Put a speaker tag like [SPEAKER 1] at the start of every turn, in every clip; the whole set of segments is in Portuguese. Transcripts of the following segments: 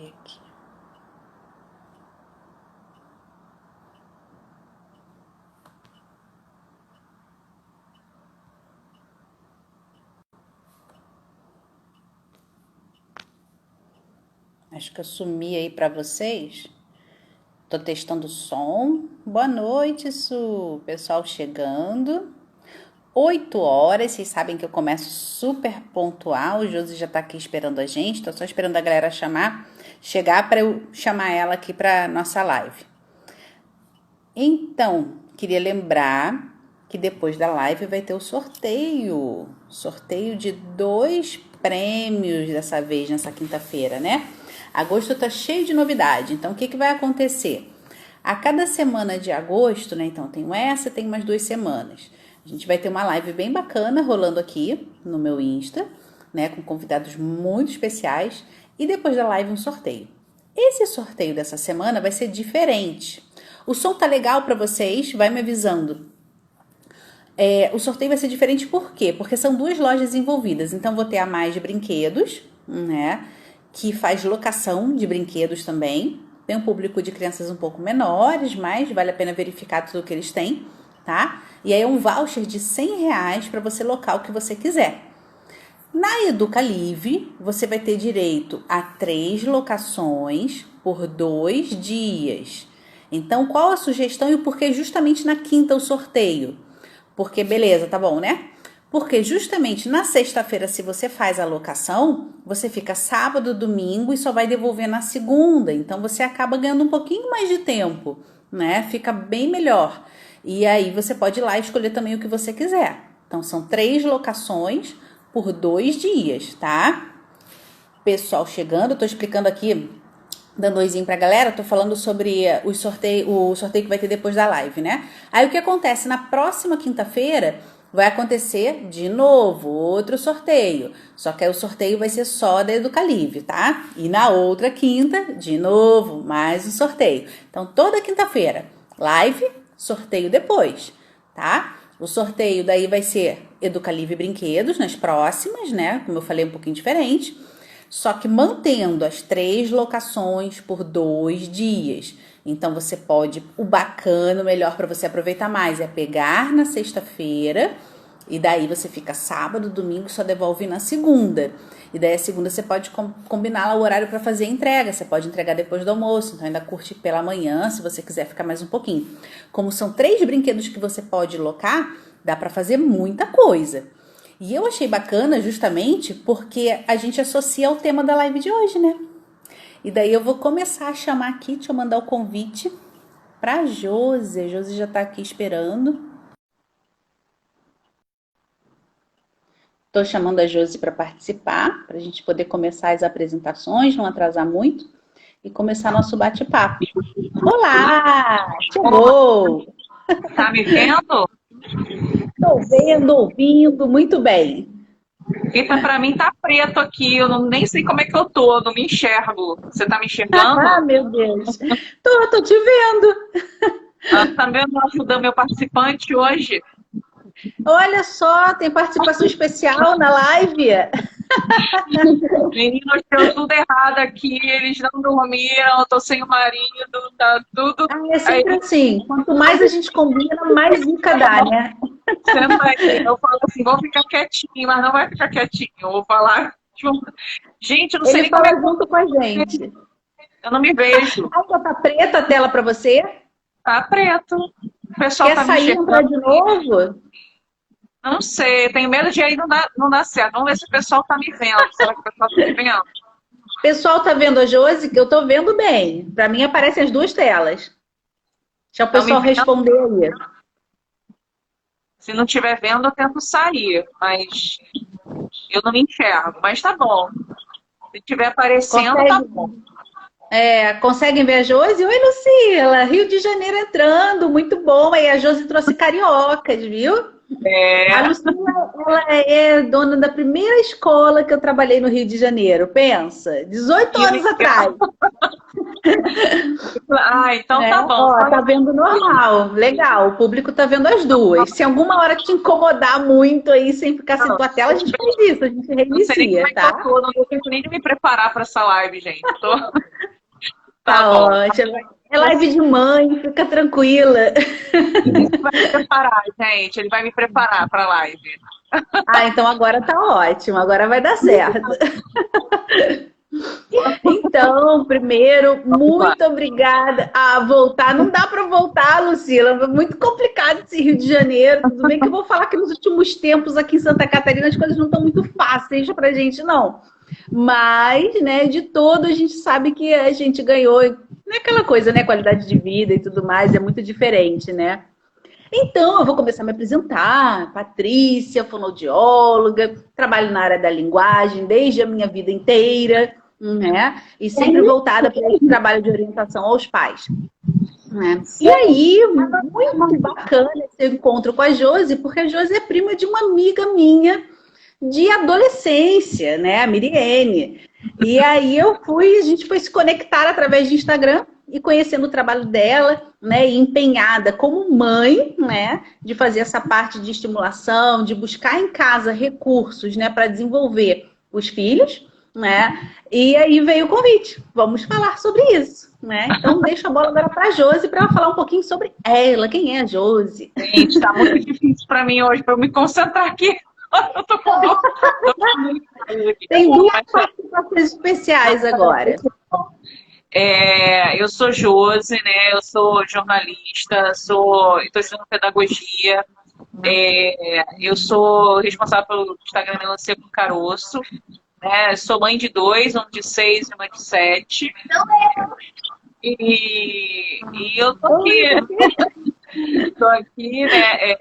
[SPEAKER 1] ver aqui. Acho que eu sumi aí para vocês. Tô testando o som. Boa noite, pessoal chegando. 8 horas, vocês sabem que eu começo super pontual. O Josi já tá aqui esperando a gente. Tô só esperando a galera chegar para eu chamar ela aqui para nossa live. Então, queria lembrar que depois da live vai ter o sorteio. Sorteio de 2 prêmios dessa vez, nessa quinta-feira, né? Agosto tá cheio de novidade. Então, o que vai acontecer? A cada semana de agosto, né? Então, tenho essa, tem mais 2 semanas. A gente vai ter uma live bem bacana rolando aqui no meu Insta, né? Com convidados muito especiais. E depois da live, um sorteio. Esse sorteio dessa semana vai ser diferente. O som tá legal para vocês? Vai me avisando. O sorteio vai ser diferente por quê? Porque são 2 lojas envolvidas. Então, vou ter a Mais de Brinquedos, né? Que faz locação de brinquedos também. Tem um público de crianças um pouco menores, mas vale a pena verificar tudo que eles têm, tá? E aí é um voucher de R$100 para você locar o que você quiser. Na Educalive, você vai ter direito a 3 locações por 2 dias. Então, qual a sugestão e o porquê justamente na quinta o sorteio? Porque, beleza, tá bom, né? Porque justamente na sexta-feira, se você faz a locação, você fica sábado, domingo e só vai devolver na segunda. Então, você acaba ganhando um pouquinho mais de tempo, né? Fica bem melhor. E aí, você pode ir lá e escolher também o que você quiser. Então, são 3 locações por 2 dias, tá? Pessoal chegando, eu tô explicando aqui, dando oizinho pra galera, tô falando sobre o sorteio que vai ter depois da live, né? Aí o que acontece? Na próxima quinta-feira vai acontecer de novo outro sorteio. Só que aí o sorteio vai ser só da Educalive, tá? E na outra quinta, de novo, mais um sorteio. Então toda quinta-feira, live, sorteio depois, tá? O sorteio daí vai ser Educalive Brinquedos nas próximas, né? Como eu falei, um pouquinho diferente. Só que mantendo as 3 locações por 2 dias. Então, você pode... O bacana, o melhor para você aproveitar mais é pegar na sexta-feira e daí você fica sábado, domingo, só devolve na segunda. E daí a segunda você pode combinar lá o horário para fazer a entrega. Você pode entregar depois do almoço, então ainda curte pela manhã, se você quiser ficar mais um pouquinho. Como são 3 brinquedos que você pode locar, dá para fazer muita coisa. E eu achei bacana justamente porque a gente associa ao tema da live de hoje, né? E daí eu vou começar a chamar aqui, deixa eu mandar o convite pra Josi. A Josi já tá aqui esperando. Tô chamando a Josi para participar, pra gente poder começar as apresentações, não atrasar muito, e começar nosso bate-papo. Olá! Chegou!
[SPEAKER 2] Tá me vendo?
[SPEAKER 1] Tô vendo, ouvindo, muito bem.
[SPEAKER 2] Eita, pra mim tá preto aqui, eu nem sei como é que eu tô, eu não me enxergo. Você tá me
[SPEAKER 1] Ah,
[SPEAKER 2] enxergando?
[SPEAKER 1] meu Deus! Tô te vendo!
[SPEAKER 2] Ah, tá vendo ajudando meu participante hoje?
[SPEAKER 1] Olha só, tem participação especial na live.
[SPEAKER 2] Meninos, deu tudo errado aqui, eles não dormiram, eu tô sem o marido, tá tudo.
[SPEAKER 1] Ah, é
[SPEAKER 2] Aí,
[SPEAKER 1] sempre assim. Quanto mais a gente combina, mais zica dá, né?
[SPEAKER 2] senta aí, eu falo assim, vou ficar quietinho, mas não vai ficar quietinho, eu vou falar junto. Gente, eu não sei
[SPEAKER 1] Ele
[SPEAKER 2] nem como é
[SPEAKER 1] fala
[SPEAKER 2] que
[SPEAKER 1] junto com a gente.
[SPEAKER 2] eu não me vejo.
[SPEAKER 1] Ainda tá preta a tela para você?
[SPEAKER 2] Tá preto. O pessoal
[SPEAKER 1] Quer
[SPEAKER 2] tá me
[SPEAKER 1] sair e entrar
[SPEAKER 2] enxergando.
[SPEAKER 1] de novo?
[SPEAKER 2] Eu não sei, tenho medo de aí não dar certo. Vamos ver se o pessoal tá me vendo. Será que o pessoal tá me vendo?
[SPEAKER 1] O pessoal tá vendo a Josi, que eu tô vendo bem. Para mim aparecem as 2 telas. Deixa o
[SPEAKER 2] Estão me
[SPEAKER 1] pessoal
[SPEAKER 2] vendo?
[SPEAKER 1] responder aí.
[SPEAKER 2] Se não estiver vendo, eu tento sair, mas eu não me enxergo. Mas tá bom. Se estiver aparecendo, tá
[SPEAKER 1] Consegue?
[SPEAKER 2] bom.
[SPEAKER 1] Conseguem ver a Josi? Oi, Lucila! Rio de Janeiro entrando, muito bom. Aí a Josi trouxe cariocas, viu? A Lucila, ela é dona da primeira escola que eu trabalhei no Rio de Janeiro. Pensa, 18 anos atrás.
[SPEAKER 2] Então
[SPEAKER 1] Né?
[SPEAKER 2] tá bom.
[SPEAKER 1] Ó, tá vendo normal, legal. O público tá vendo as duas. Se alguma hora te incomodar muito aí, sem ficar sem tua tela, a gente faz isso, a gente
[SPEAKER 2] Não sei nem como
[SPEAKER 1] reinicia,
[SPEAKER 2] é que eu
[SPEAKER 1] tá?
[SPEAKER 2] tô, não deu tempo nem de me preparar para essa live, gente. Tá
[SPEAKER 1] Tá
[SPEAKER 2] bom.
[SPEAKER 1] ótimo. É live de mãe, fica tranquila.
[SPEAKER 2] Ele vai me preparar, gente. Ele vai me preparar para a live.
[SPEAKER 1] Ah, então agora tá ótimo, agora vai dar certo. Então, primeiro, muito obrigada. Voltar, não dá para voltar, Lucila. Muito complicado esse Rio de Janeiro. Tudo bem que eu vou falar que nos últimos tempos aqui em Santa Catarina as coisas não estão muito fáceis pra gente, não. Mas, né, de todo a gente sabe que a gente ganhou, não é aquela coisa, né, qualidade de vida e tudo mais, é muito diferente, né? Então, eu vou começar a me apresentar. Patrícia, fonoaudióloga, trabalho na área da linguagem desde a minha vida inteira, né? E sempre voltada para esse trabalho de orientação aos pais. Né? E aí, muito bacana esse encontro com a Josi, porque a Josi é prima de uma amiga minha de adolescência, né? A Miriene. E aí a gente foi se conectar através de Instagram e conhecendo o trabalho dela, né? E empenhada como mãe, né? De fazer essa parte de estimulação, de buscar em casa recursos, né? Para desenvolver os filhos, né? E aí veio o convite. Vamos falar sobre isso, né? Então deixa a bola agora para a Josi para ela falar um pouquinho sobre ela. Quem é a Josi?
[SPEAKER 2] Gente, tá muito difícil para mim hoje, para eu me concentrar aqui. Eu tô com dor.
[SPEAKER 1] Tem duas participações especiais agora.
[SPEAKER 2] Eu sou Josi, né? Eu sou jornalista, estou estudando pedagogia. Eu sou responsável pelo Instagram Melancia com Caroço. Né? Sou mãe de 2, um de 6 e uma de 7. E eu tô aqui. Estou aqui, né?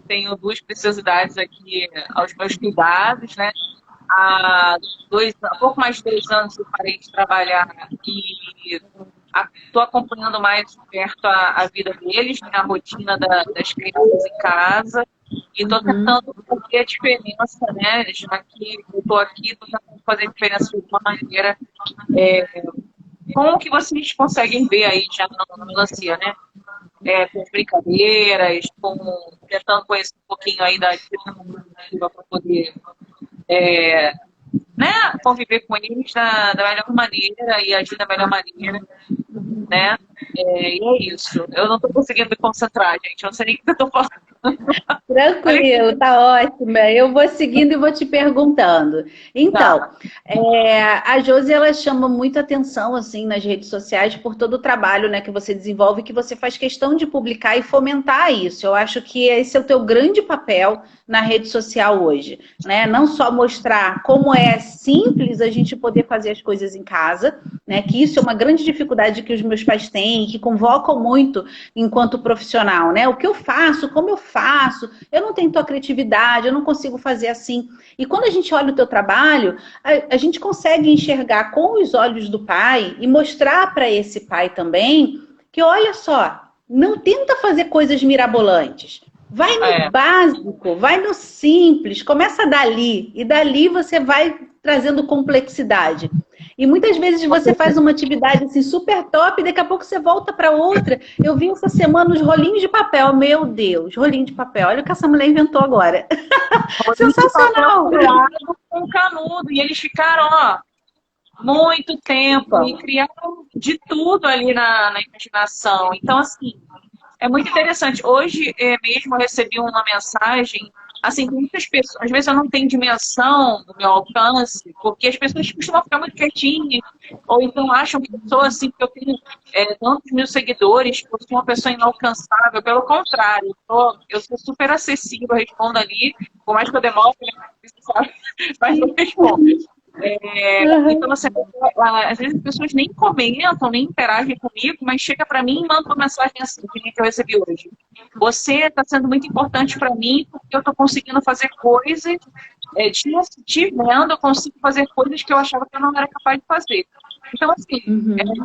[SPEAKER 2] Tenho 2 preciosidades aqui aos meus cuidados, né? Há pouco mais de 2 anos eu parei de trabalhar e estou acompanhando mais de perto a vida deles, né? A rotina das crianças em casa. E estou tentando fazer a diferença, né? Já que eu estou aqui, estou tentando fazer a diferença de uma maneira. Como que vocês conseguem ver aí já na melancia, né? Com brincadeiras, tentando conhecer um pouquinho aí da atividade para poder né, conviver com eles da melhor maneira e agir da melhor maneira, né? E é isso. Eu não estou conseguindo me concentrar, gente. Eu não sei nem o que eu estou falando.
[SPEAKER 1] Tranquilo, tá ótimo. Eu vou seguindo e vou te perguntando. Então, a Josi, ela chama muita atenção, assim, nas redes sociais por todo o trabalho, né, que você desenvolve, que você faz questão de publicar e fomentar isso. Eu acho que esse é o teu grande papel na rede social hoje, né? Não só mostrar como é simples a gente poder fazer as coisas em casa, né? Que isso é uma grande dificuldade que os meus pais têm, que convocam muito enquanto profissional, né? O que eu faço, como eu faço, eu não tenho tua criatividade, eu não consigo fazer assim. E quando a gente olha o teu trabalho, a gente consegue enxergar com os olhos do pai e mostrar para esse pai também que, olha só, não tenta fazer coisas mirabolantes. Vai no básico, vai no simples, começa dali. E dali você vai trazendo complexidade. E muitas vezes você faz uma atividade assim super top e daqui a pouco você volta para outra. Eu vi essa semana os rolinhos de papel. Meu Deus, rolinho de papel. Olha o que essa mulher inventou agora. Sensacional!
[SPEAKER 2] Com canudo. E eles ficaram, ó, muito tempo e criaram de tudo ali na imaginação. Então, assim, é muito interessante. Hoje mesmo eu recebi uma mensagem, assim, de muitas pessoas, às vezes eu não tenho dimensão do meu alcance, porque as pessoas costumam ficar muito quietinhas, ou então acham que eu sou assim, que eu tenho tantos mil seguidores, que eu sou uma pessoa inalcançável. Pelo contrário, eu sou super acessível, eu respondo ali, por mais que eu demore, sabe? Mas eu respondo. Então, assim, às vezes as pessoas nem comentam, nem interagem comigo, mas chega para mim e manda uma mensagem assim, que eu recebi hoje. Você está sendo muito importante para mim porque eu estou conseguindo fazer coisas, te vendo, eu consigo fazer coisas que eu achava que eu não era capaz de fazer. Então, assim,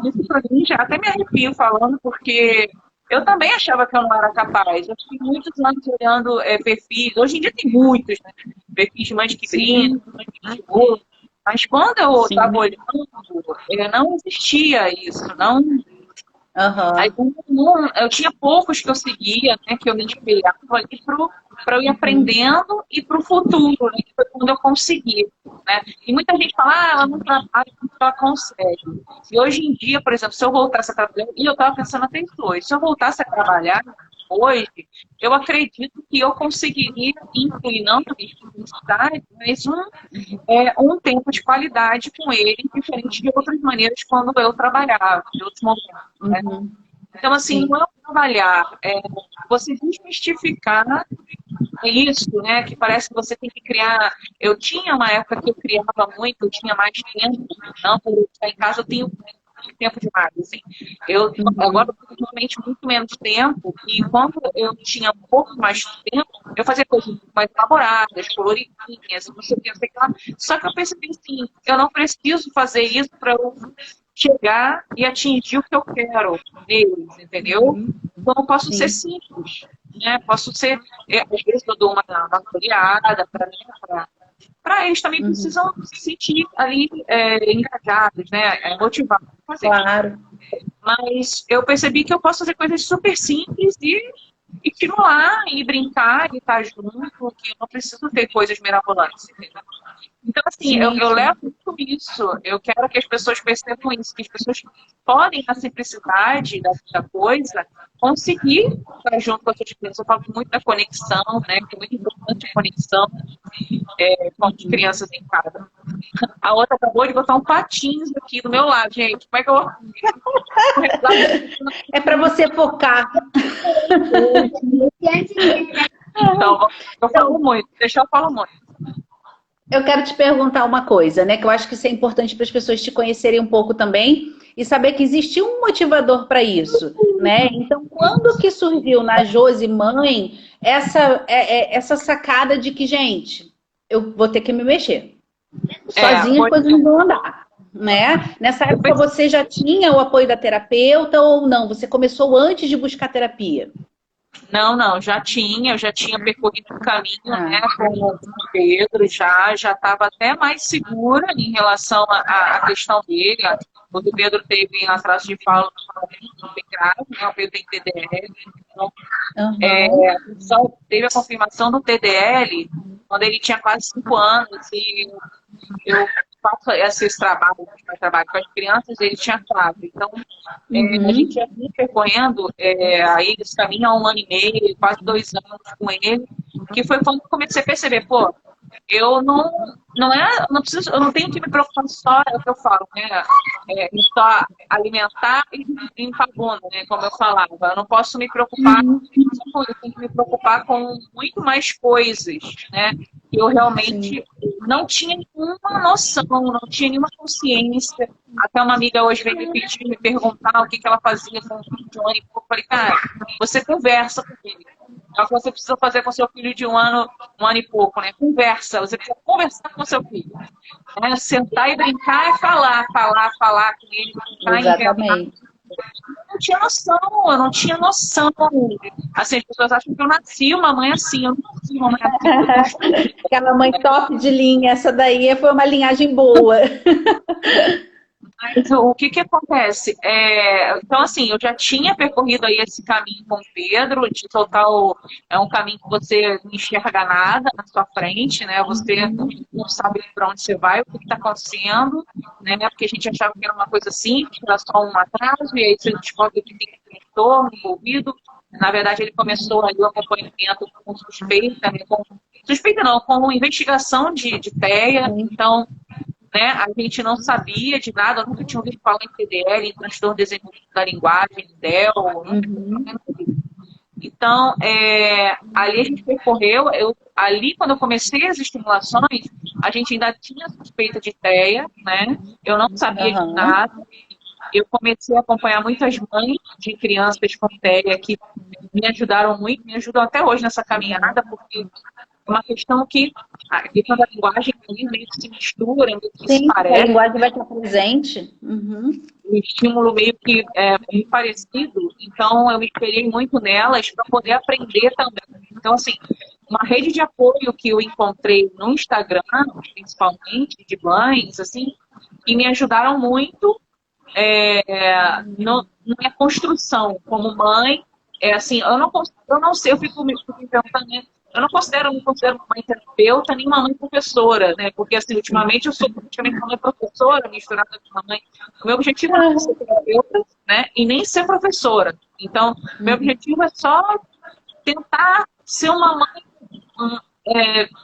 [SPEAKER 2] isso para mim já até me arrepio falando, porque Eu também achava que eu não era capaz. Eu fiquei muitos anos olhando perfis. Hoje em dia tem muitos, né? Perfis de mães que brincam,
[SPEAKER 1] Sim,
[SPEAKER 2] mães que voam. Mas quando eu estava
[SPEAKER 1] sim.
[SPEAKER 2] olhando, não existia isso. Não. Aí
[SPEAKER 1] Aham.
[SPEAKER 2] eu tinha poucos que eu seguia, né? Que eu me inspirava ali para eu ir
[SPEAKER 1] Uhum.
[SPEAKER 2] aprendendo e para o futuro, né? Que foi quando eu consegui. Né? E muita gente fala, ela não trabalha, ela consegue. E hoje em dia, por exemplo, se eu voltasse a trabalhar, e eu estava pensando até isso hoje, se eu voltasse a trabalhar hoje, eu acredito que eu conseguiria incluir não somente publicidade, mas um tempo de qualidade com ele, diferente de outras maneiras quando eu trabalhava, de outros momentos. Né?
[SPEAKER 1] Uhum.
[SPEAKER 2] Então, assim, não
[SPEAKER 1] Sim.
[SPEAKER 2] é trabalhar, você desmistificar isso, né? Que parece que você tem que criar. Eu tinha uma época que eu criava muito, eu tinha mais tempo, não, por eu estar em casa, eu tenho tempo demais, assim. Agora
[SPEAKER 1] Uhum.
[SPEAKER 2] eu tenho realmente muito menos tempo, e quando eu tinha um pouco mais de tempo, eu fazia coisas muito mais elaboradas, coloridinhas, não sei o que, não sei o que lá. Só que eu percebi assim, eu não preciso fazer isso para eu chegar e atingir o que eu quero neles, entendeu?
[SPEAKER 1] Uhum.
[SPEAKER 2] Então eu posso ser
[SPEAKER 1] Sim.
[SPEAKER 2] simples, né? Posso ser, às vezes eu dou uma folheada para eles também
[SPEAKER 1] Uhum.
[SPEAKER 2] precisam se sentir ali engajados, né? Motivados a fazer.
[SPEAKER 1] Claro.
[SPEAKER 2] Mas eu percebi que eu posso fazer coisas super simples e estimular, e brincar, e estar junto, que eu não preciso ter coisas mirabolantes, entendeu? Então, assim,
[SPEAKER 1] Sim,
[SPEAKER 2] eu
[SPEAKER 1] sim.
[SPEAKER 2] levo muito isso. Eu quero que as pessoas percebam isso, que as pessoas podem, na simplicidade da coisa, conseguir estar junto com as outras crianças. Eu falo muito da conexão, né? Que é muito importante a conexão com as
[SPEAKER 1] Uhum.
[SPEAKER 2] crianças em casa. A outra acabou de botar um patins aqui do meu lado, gente. Como é que eu vou rezar?
[SPEAKER 1] É para você focar.
[SPEAKER 2] Então, eu falo
[SPEAKER 1] Então,
[SPEAKER 2] muito, deixa eu falar muito.
[SPEAKER 1] eu quero te perguntar uma coisa, né? Que eu acho que isso é importante para as pessoas te conhecerem um pouco também e saber que existe um motivador para isso, né? Então, quando que surgiu na Josi mãe essa sacada de que, gente, eu vou ter que me mexer. Sozinha as
[SPEAKER 2] Pois
[SPEAKER 1] coisas não vão andar, né? Nessa
[SPEAKER 2] eu
[SPEAKER 1] época
[SPEAKER 2] pensei,
[SPEAKER 1] você já tinha o apoio da terapeuta ou não? Você começou antes de buscar terapia?
[SPEAKER 2] não, eu já tinha percorrido o caminho, né,
[SPEAKER 1] Ah,
[SPEAKER 2] com o Pedro, já estava até mais segura em relação à questão dele. O do Pedro teve atraso de fala bem grave, né, o Pedro tem TDL, então
[SPEAKER 1] aham,
[SPEAKER 2] só teve a confirmação do TDL quando ele tinha quase 5 anos, e eu faço esses trabalho com as crianças, ele tinha 4. Então, a gente
[SPEAKER 1] uhum,
[SPEAKER 2] já vinha percorrendo aí esse caminho há 1 ano e meio, quase 2 anos com ele, que foi quando eu comecei a perceber, pô, eu não preciso, eu não tenho que me preocupar só, é o que eu falo, né? Em só alimentar e limpar a bunda, né? Como eu falava. Eu não posso me preocupar só com isso, eu tenho que me preocupar com muito mais coisas, né? Que eu
[SPEAKER 1] sim.
[SPEAKER 2] realmente não tinha nenhuma noção, não tinha nenhuma consciência. Até uma amiga hoje veio me pedir, me perguntar o que ela fazia com o filho de 1 ano e pouco. Eu falei, cara, você conversa com ele. É o que você precisa fazer com seu filho de 1 ano e pouco, né? Conversa, você precisa conversar com seu filho. Né? Sentar e brincar é falar com ele, brincar e inventar.
[SPEAKER 1] Exatamente.
[SPEAKER 2] Eu não tinha noção, eu não tinha noção. Assim, as pessoas acham que eu nasci uma mãe assim, eu não nasci uma mãe assim, eu construí.
[SPEAKER 1] Aquela mãe top de linha, essa daí foi uma linhagem boa.
[SPEAKER 2] Mas o que que acontece? Então, assim, eu já tinha percorrido aí esse caminho com o Pedro, de total, é um caminho que você não enxerga nada na sua frente, né? Você não sabe para onde você vai, o que está acontecendo, né? Porque a gente achava que era uma coisa simples, que era só um atraso, e aí você descobre que tem um transtorno envolvido. Na verdade, ele começou ali o acompanhamento com suspeita, né? Suspeita não, com investigação de TEA, então né? A gente não sabia de nada, eu nunca tinha ouvido falar em TDL, em transtorno de desenvolvimento da linguagem, DEL, nunca tinha
[SPEAKER 1] Uhum,
[SPEAKER 2] nada disso. Então, ali a gente percorreu, ali quando eu comecei as estimulações, a gente ainda tinha suspeita de TEA, né? Eu não sabia de
[SPEAKER 1] aham.
[SPEAKER 2] nada. Eu comecei a acompanhar muitas mães de crianças com TEA que me ajudaram muito, me ajudam até hoje nessa caminhada, porque é uma questão que a questão da linguagem ali meio que se mistura, meio que se
[SPEAKER 1] Sim, porque a
[SPEAKER 2] parece.
[SPEAKER 1] linguagem vai estar presente. Uhum.
[SPEAKER 2] o estímulo meio que muito parecido, então eu me espelhei muito nelas para poder aprender também. Então, assim, uma rede de apoio que eu encontrei no Instagram, principalmente, de mães, assim, que me ajudaram muito na minha construção como mãe. Assim, eu não sei, eu fico me perguntando, né? Eu não me considero uma mãe terapeuta nem uma mãe professora, né? Porque, assim, ultimamente eu sou praticamente uma mãe professora misturada com uma mãe. O meu objetivo não é ser terapeuta, né? E nem ser professora. Então, meu objetivo é só tentar ser uma mãe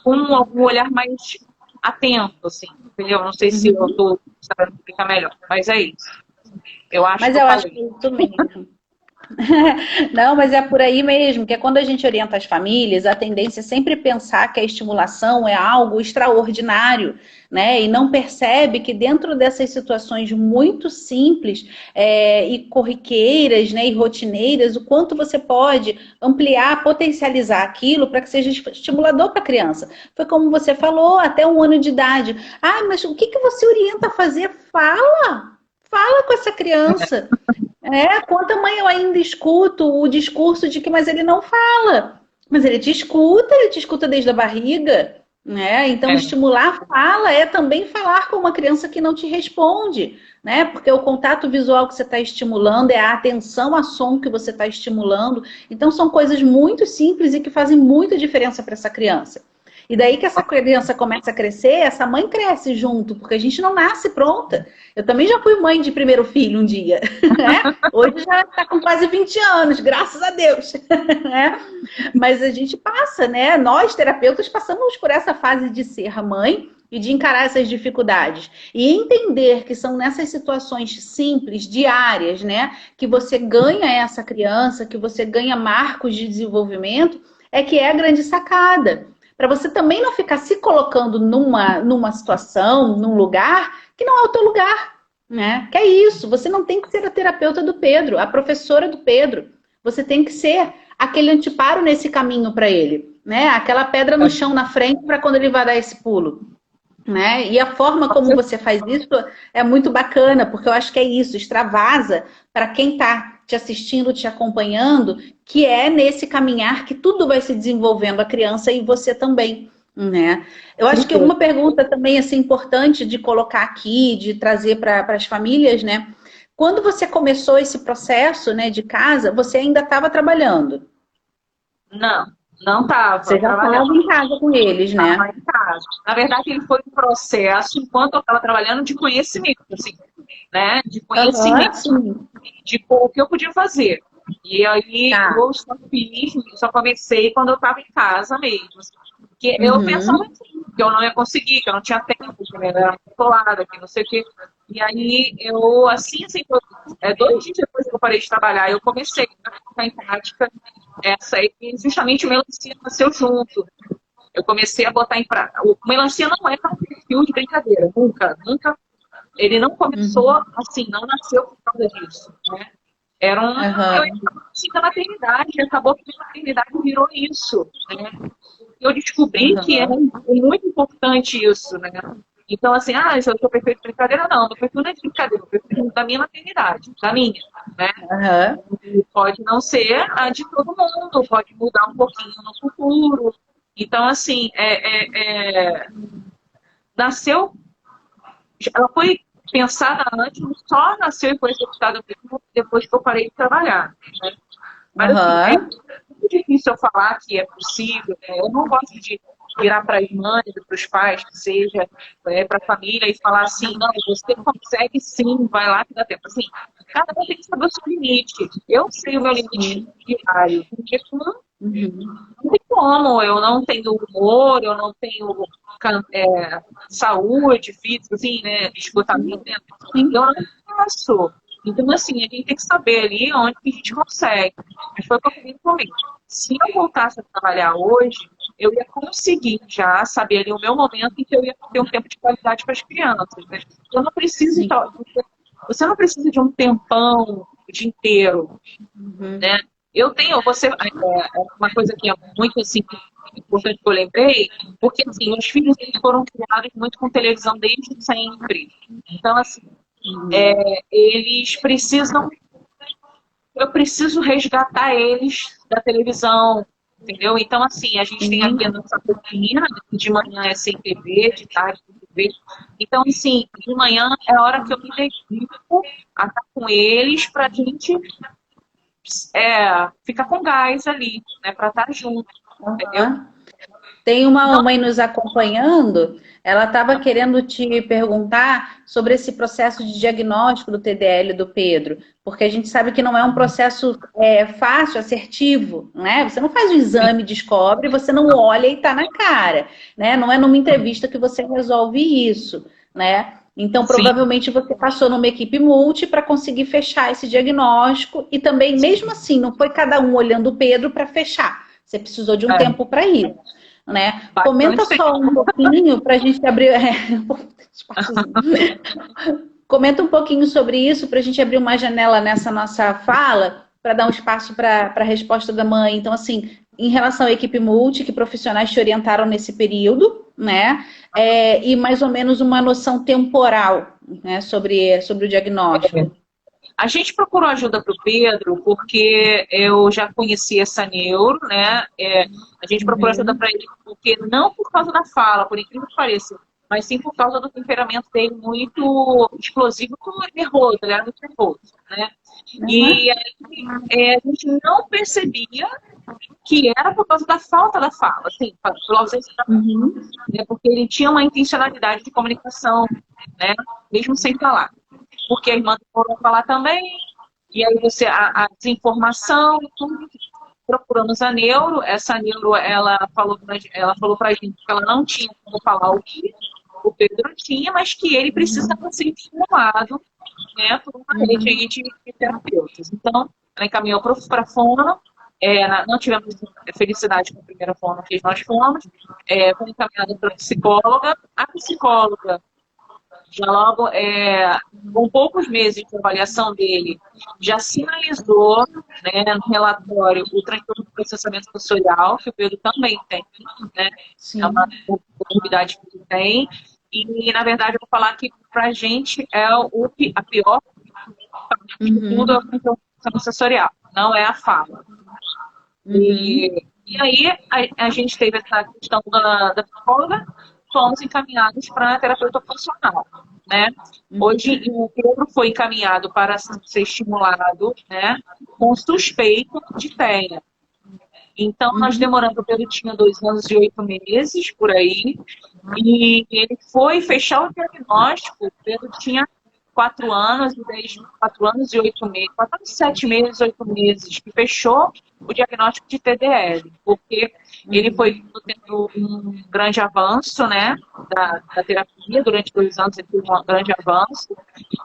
[SPEAKER 2] com um olhar mais atento, assim, entendeu? Não sei se eu estou sabendo explicar melhor, mas é isso. Eu acho
[SPEAKER 1] Mas
[SPEAKER 2] que eu
[SPEAKER 1] eu acho que
[SPEAKER 2] falei.
[SPEAKER 1] é isso mesmo. Não, mas é por aí mesmo, que é quando a gente orienta as famílias, a tendência é sempre pensar que a estimulação é algo extraordinário, né? E não percebe que dentro dessas situações muito simples e corriqueiras, né, e rotineiras, o quanto você pode ampliar, potencializar aquilo para que seja estimulador para a criança. Foi como você falou, até 1 ano de idade. Ah, mas o que você orienta a fazer? Fala com essa criança. Quanta mãe eu ainda escuto o discurso de que, mas ele não fala. Mas ele te escuta desde a barriga, né? Então, estimular a fala é também falar com uma criança que não te responde, né? Porque o contato visual que você está estimulando é a atenção a som que você está estimulando. Então, são coisas muito simples e que fazem muita diferença para essa criança. E daí que essa criança começa a crescer, essa mãe cresce junto, porque a gente não nasce pronta. Eu também já fui mãe de primeiro filho um dia, né? Hoje já está com quase 20 anos, graças a Deus. Né? Mas a gente passa, né? Nós, terapeutas, passamos por essa fase de ser mãe e de encarar essas dificuldades. E entender que são nessas situações simples, diárias, né? Que você ganha essa criança, que você ganha marcos de desenvolvimento, é que é a grande sacada. Para você também não ficar se colocando numa situação, num lugar que não é o teu lugar, né? Que é isso, você não tem que ser a terapeuta do Pedro, a professora do Pedro. Você tem que ser aquele anteparo nesse caminho para ele, né? Aquela pedra no chão na frente para quando ele vai dar esse pulo. Né? E a forma como você faz isso é muito bacana, porque eu acho que é isso, extravasa para quem está te assistindo, te acompanhando, que é nesse caminhar que tudo vai se desenvolvendo, a criança e você também. Né? Eu acho que uma pergunta também assim, importante de colocar aqui, de trazer para as famílias, né? Quando você começou esse processo, né, de casa, você ainda estava trabalhando?
[SPEAKER 2] Não estava
[SPEAKER 1] Você já estava
[SPEAKER 2] trabalhando.
[SPEAKER 1] em casa com eles, né?
[SPEAKER 2] Estava em casa. Na verdade, ele foi um processo, enquanto eu estava trabalhando, de conhecimento, assim, né? De conhecimento de o que eu podia fazer. E aí eu só comecei quando eu estava em casa mesmo. Assim, porque eu pensava assim, que eu não ia conseguir, que eu não tinha tempo, que eu era atolada, que não sei o quê. E aí eu, assim, 2 dias depois que eu parei de trabalhar, eu comecei a colocar em prática essa aí, justamente o melancia nasceu junto. Eu comecei a botar em prática. O melancia não é um perfil de brincadeira, nunca. Ele não começou assim, não nasceu por causa disso, né? Eu estava na maternidade, acabou que a maternidade virou isso, né? Eu descobri que é muito importante isso, né? Então, assim, eu sou perfeito de brincadeira, não. Meu perfil não é de brincadeira, meu perfil é da minha maternidade, da minha, né? Pode não ser a de todo mundo, pode mudar um pouquinho no futuro. Então, assim, nasceu, ela foi pensada antes, só nasceu e foi executada depois que eu parei de trabalhar, né? Mas assim, é muito difícil eu falar que é possível, né? Eu não gosto de virar para as mães, para os pais, que seja, para a família e falar assim, não, você consegue sim, vai lá que dá tempo. Assim, cada um tem que saber o seu limite. Eu sei o meu limite diário. Não tem como, eu não tenho humor, eu não tenho saúde física, assim, né, de esgotamento, eu não faço. Então, assim, a gente tem que saber ali onde que a gente consegue. Mas foi o que eu falei no começo. Se eu voltasse a trabalhar hoje, eu ia conseguir já saber ali o meu momento em que eu ia ter um tempo de qualidade para as crianças. Né? Eu não preciso, você não precisa de um tempão o dia inteiro, né? Uma coisa que é muito assim, importante que eu lembrei, porque assim, meus filhos eles foram criados muito com televisão desde sempre. Então, assim, eles precisam, eu preciso resgatar eles da televisão, entendeu? Então, assim, a gente tem aqui a nossa rotina, de manhã é sem TV, de tarde sem TV. Então, assim, de manhã é a hora que eu me dedico a estar com eles para a gente ficar com gás ali, né? Para estar junto, entendeu?
[SPEAKER 1] Tem uma mãe nos acompanhando, ela estava querendo te perguntar sobre esse processo de diagnóstico do TDL do Pedro, porque a gente sabe que não é um processo fácil, assertivo, né? Você não faz um exame, descobre, você não olha e está na cara, né? Não é numa entrevista que você resolve isso, né? Então, provavelmente você passou numa equipe multi para conseguir fechar esse diagnóstico e também, mesmo assim, não foi cada um olhando o Pedro para fechar. Você precisou de um tempo para isso. Né? Comenta só um pouquinho para a gente abrir. Comenta um pouquinho sobre isso para a gente abrir uma janela nessa nossa fala para dar um espaço para a resposta da mãe. Então, assim, em relação à equipe multi, que profissionais te orientaram nesse período, né? E mais ou menos uma noção temporal, né, sobre o diagnóstico.
[SPEAKER 2] A gente procurou ajuda para o Pedro porque eu já conhecia essa neuro, né? A gente procurou ajuda para ele porque não por causa da fala, por incrível que pareça, mas sim por causa do temperamento dele muito explosivo, muito nervoso, ele era muito nervoso, né? E aí, a gente não percebia que era por causa da falta da fala, assim, pela ausência da fala, né? Porque ele tinha uma intencionalidade de comunicação, né? Mesmo sem falar. Porque a irmã foram falar também, e aí a desinformação e tudo. Procuramos a neuro, essa neuro, ela falou pra gente que ela não tinha como falar o que o Pedro tinha, mas que ele precisa ser estimulado, né, por uma rede aí de terapeutas. Então, ela encaminhou para a fono, não tivemos felicidade com a primeira fono que nós fomos, foi encaminhada para a psicóloga. A psicóloga, já logo, com poucos meses de avaliação dele, já sinalizou, né, no relatório o transtorno do processamento sensorial, que o Pedro também tem, né? Sim. É uma comorbidade que ele tem. E, na verdade, eu vou falar que, para a gente, a pior parte de tudo é o transtorno sensorial, não é a fala. E aí, a gente teve essa questão da psicóloga, fomos encaminhados para terapeuta ocupacional, né? Hoje o Pedro foi encaminhado para ser estimulado, né, com suspeito de TEA. Então, nós demoramos, o Pedro tinha 2 anos e 8 meses, por aí, e ele foi fechar o diagnóstico, o Pedro tinha 4 anos e 8 meses, 4 anos, 7 meses, 8 meses, que fechou o diagnóstico de TDL, porque ele foi tendo um grande avanço, né, da terapia, durante 2 anos ele teve um grande avanço,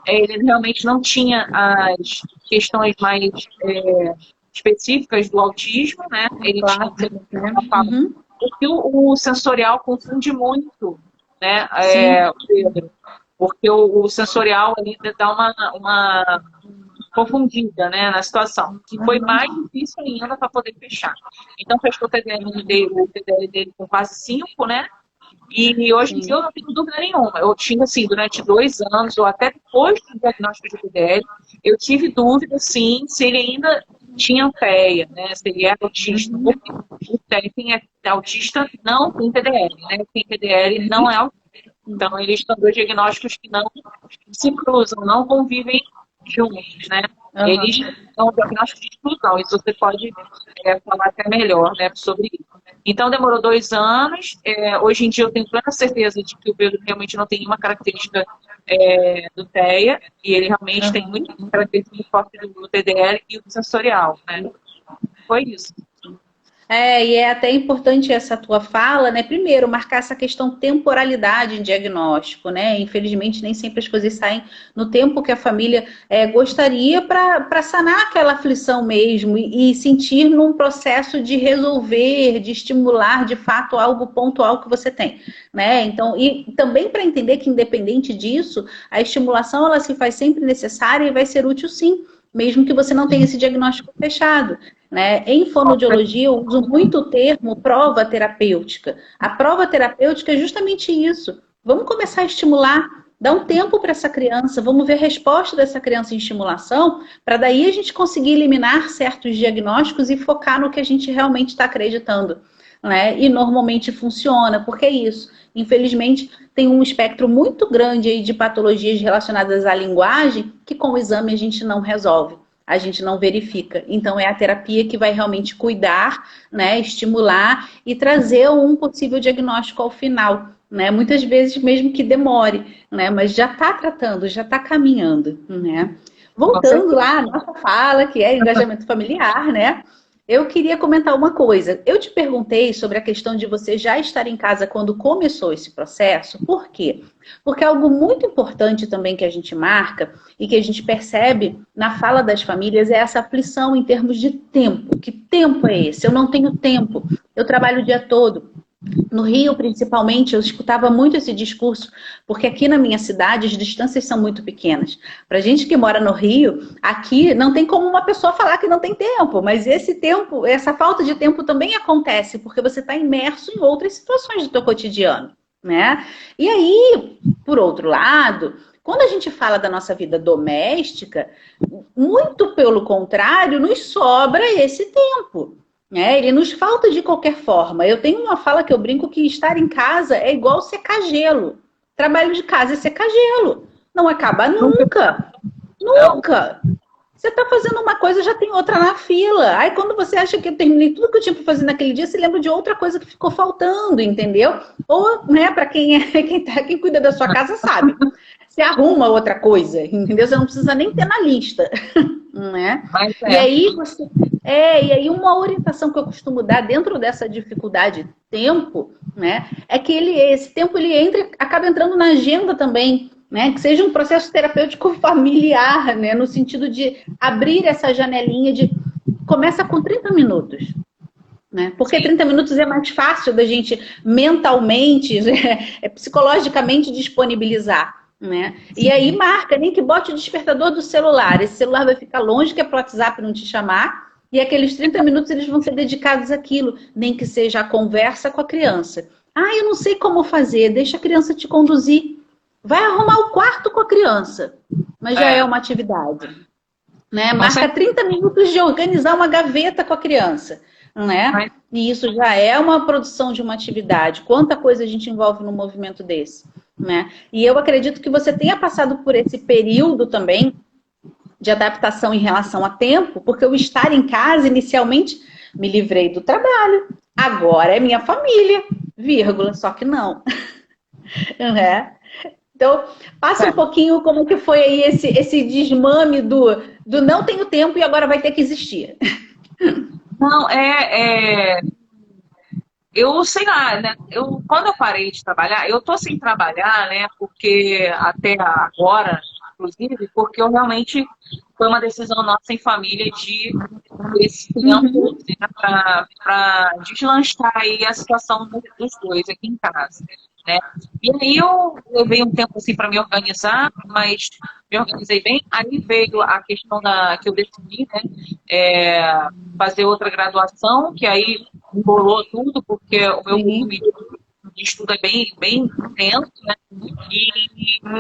[SPEAKER 2] ele realmente não tinha as questões mais específicas do autismo, né, ele tinha porque o sensorial confunde muito, né, o Pedro. Porque o sensorial ali dá uma confundida, né, na situação. Que foi mais difícil ainda para poder fechar. Então, fechou o TDL dele com quase 5, né? E hoje em dia eu não tenho dúvida nenhuma. Eu tinha, assim, durante 2 anos, ou até depois do diagnóstico de TDL, eu tive dúvida, sim, se ele ainda tinha TEA, né? Se ele era autista. Porque o TEA, quem é autista não tem TDL, né? Quem tem TDL não é autista. Então, eles são 2 diagnósticos que não se cruzam, não convivem juntos, né? Eles são diagnósticos de exclusão, isso você pode falar até melhor, né, sobre isso. Então, demorou 2 anos, hoje em dia eu tenho plena certeza de que o Pedro realmente não tem nenhuma característica do TEA, e ele realmente tem muita característica muito forte do TDL e do sensorial, né? Foi isso.
[SPEAKER 1] E é até importante essa tua fala, né? Primeiro, marcar essa questão temporalidade em diagnóstico, né? Infelizmente, nem sempre as coisas saem no tempo que a família gostaria para sanar aquela aflição mesmo e sentir num processo de resolver, de estimular de fato algo pontual que você tem, né? Então, e também para entender que independente disso, a estimulação ela se faz sempre necessária e vai ser útil sim, mesmo que você não tenha esse diagnóstico fechado. Né? Em fonoaudiologia, eu uso muito o termo prova terapêutica. A prova terapêutica é justamente isso. Vamos começar a estimular, Dá um tempo para essa criança, vamos ver a resposta dessa criança em estimulação, para daí a gente conseguir eliminar certos diagnósticos e focar no que a gente realmente está acreditando, né? E normalmente funciona, porque é isso. Infelizmente, tem um espectro muito grande aí de patologias relacionadas à linguagem que com o exame a gente não resolve, a gente não verifica. Então, é a terapia que vai realmente cuidar, né, estimular e trazer um possível diagnóstico ao final, né? Muitas vezes mesmo que demore, né? Mas já está tratando, já está caminhando, né? Voltando lá à nossa fala, que é engajamento familiar, né? Eu queria comentar uma coisa. Eu te perguntei sobre a questão de você já estar em casa quando começou esse processo. Por quê? Porque algo muito importante também que a gente marca e que a gente percebe na fala das famílias é essa aflição em termos de tempo. Que tempo é esse? Eu não tenho tempo. Eu trabalho o dia todo. No Rio, principalmente, eu escutava muito esse discurso, porque aqui na minha cidade as distâncias são muito pequenas. Para gente que mora no Rio, aqui não tem como uma pessoa falar que não tem tempo, mas esse tempo, essa falta de tempo também acontece, porque você está imerso em outras situações do teu cotidiano, né? E aí, por outro lado, quando a gente fala da nossa vida doméstica, muito pelo contrário, nos sobra esse tempo. Ele nos falta de qualquer forma. Eu tenho uma fala que eu brinco que estar em casa é igual secar gelo. Trabalho de casa é secar gelo. Não acaba nunca. Nunca. Você está fazendo uma coisa, já tem outra na fila. Aí quando você acha que eu terminei tudo que eu tinha para fazer naquele dia, você lembra de outra coisa que ficou faltando, entendeu? Ou, né, para quem cuida da sua casa sabe. Você arruma outra coisa, entendeu? Você não precisa nem ter na lista. Né? E aí uma orientação que eu costumo dar dentro dessa dificuldade tempo, né, é que esse tempo acaba entrando na agenda também, né, que seja um processo terapêutico familiar, né, no sentido de abrir essa janelinha de começa com 30 minutos. Né? Porque 30 minutos é mais fácil da gente mentalmente, psicologicamente disponibilizar. Né? E aí marca, nem que bote o despertador do celular. Esse celular vai ficar longe, que é para o WhatsApp não te chamar. E aqueles 30 minutos eles vão ser dedicados àquilo. Nem que seja a conversa com a criança. Eu não sei como fazer, deixa a criança te conduzir. Vai arrumar o quarto com a criança. Mas já é uma atividade. Né? Marca 30 minutos de organizar uma gaveta com a criança. Né? E isso já é uma produção de uma atividade. Quanta coisa a gente envolve num movimento desse. Né? E eu acredito que você tenha passado por esse período também de adaptação em relação a tempo, porque o estar em casa, inicialmente, me livrei do trabalho. Agora é minha família, vírgula, só que não. Né? Então, passa um pouquinho como que foi aí esse desmame do não tenho tempo e agora vai ter que existir.
[SPEAKER 2] Não, eu sei lá, né? Quando eu parei de trabalhar, eu tô sem trabalhar, né? Porque até agora, inclusive, porque eu realmente foi uma decisão nossa em família de esse tempo para deslanchar aí a situação dos dois aqui em casa, né? E aí eu levei um tempo assim para me organizar, mas me organizei bem. Aí veio a questão que eu decidi, né? Fazer outra graduação, que aí embolou tudo, porque o meu volume de estudo é bem intenso, né?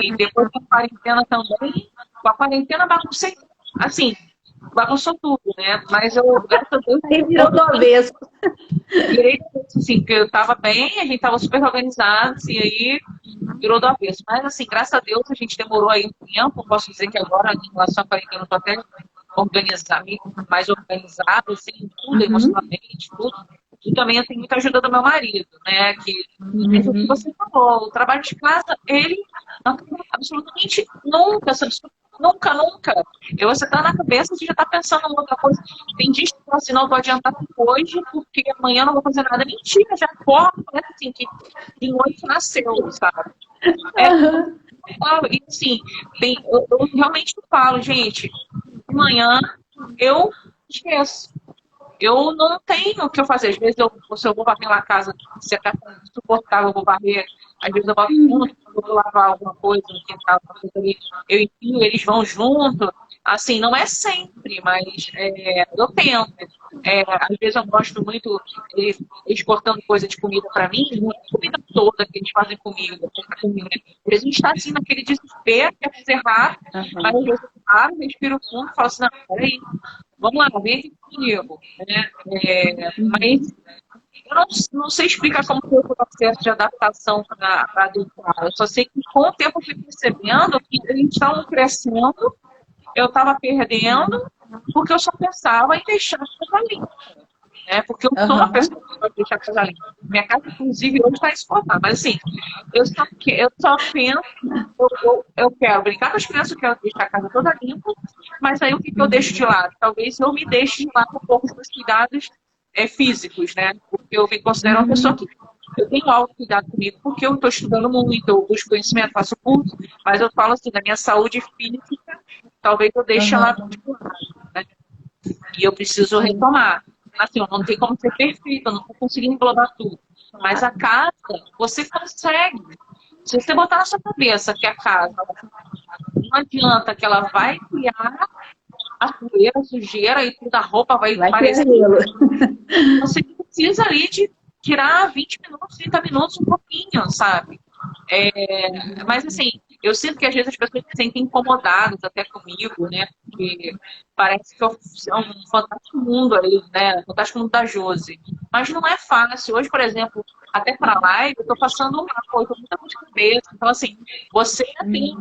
[SPEAKER 2] E depois da quarentena também, com a quarentena baguncei, assim, bagunçou tudo, né? Mas eu, graças a Deus,
[SPEAKER 1] virou do avesso.
[SPEAKER 2] Virei assim, porque eu tava bem, a gente tava super organizados, e aí virou do avesso. Mas, assim, graças a Deus, a gente demorou aí um tempo. Posso dizer que agora, em relação à quarentena, eu tô até mais organizado, assim, tudo, emocionalmente, tudo. E também eu tenho muita ajuda do meu marido, né? Que, mesmo que você falou, o trabalho de casa, ele não tem absolutamente nunca. Você tá na cabeça, você já tá pensando em outra coisa. Tem dias que assim, não vou adiantar hoje, porque amanhã eu não vou fazer nada. Mentira, já acordo, parece assim, que de noite nasceu, sabe? E assim, eu realmente falo, gente, amanhã eu esqueço. eu não tenho o que eu fazer. Às vezes, se eu vou varrer uma casa, se é insuportável, eu vou varrer. Às vezes eu boto junto, eu vou lavar alguma coisa no quintal, eu enfio, eles vão junto. Assim, não é sempre, mas eu tento. Às vezes eu gosto muito eles cortando coisa de comida para mim, não é a comida toda que eles fazem comigo, né? Às vezes a gente está assim naquele desespero, quer fazer rápido, mas às vezes eu paro, respiro fundo e falo assim, não, peraí, vamos lá, vem aqui comigo. Né? Mas eu não sei explicar como foi o processo de adaptação para adotar. Eu só sei que com o tempo eu fui percebendo que eles estavam crescendo, eu estava perdendo, porque eu só pensava em deixar a casa limpa. Né? Porque eu sou uma pessoa que gosta de deixar a casa limpa. Minha casa, inclusive, hoje está exportada. Mas assim, eu só penso, eu quero brincar com as crianças, eu quero deixar a casa toda limpa, mas aí o que eu deixo de lado? Talvez eu me deixe de lado um pouco dos cuidados físicos, né? Porque eu me considero uma pessoa que eu tenho autocuidado comigo, porque eu estou estudando muito, eu busco conhecimento, faço curso, mas eu falo assim, da minha saúde física, talvez eu deixe ela de lado, né? E eu preciso retomar. Assim, eu não tenho como ser perfeita, eu não vou conseguir englobar tudo. Mas a casa, você consegue. Se você botar na sua cabeça que a casa não adianta que ela vai criar a poeira, a sujeira e toda a roupa vai parecer. Você precisa ali de tirar 20 minutos, 30 minutos, um pouquinho, sabe? Mas assim, eu sinto que às vezes as pessoas se sentem incomodadas até comigo, né? Porque parece que é um fantástico mundo ali, né? Fantástico mundo da Josi. Mas não é fácil. Hoje, por exemplo, até para live, eu tô passando uma coisa, muita dor de cabeça. Então, assim, você tem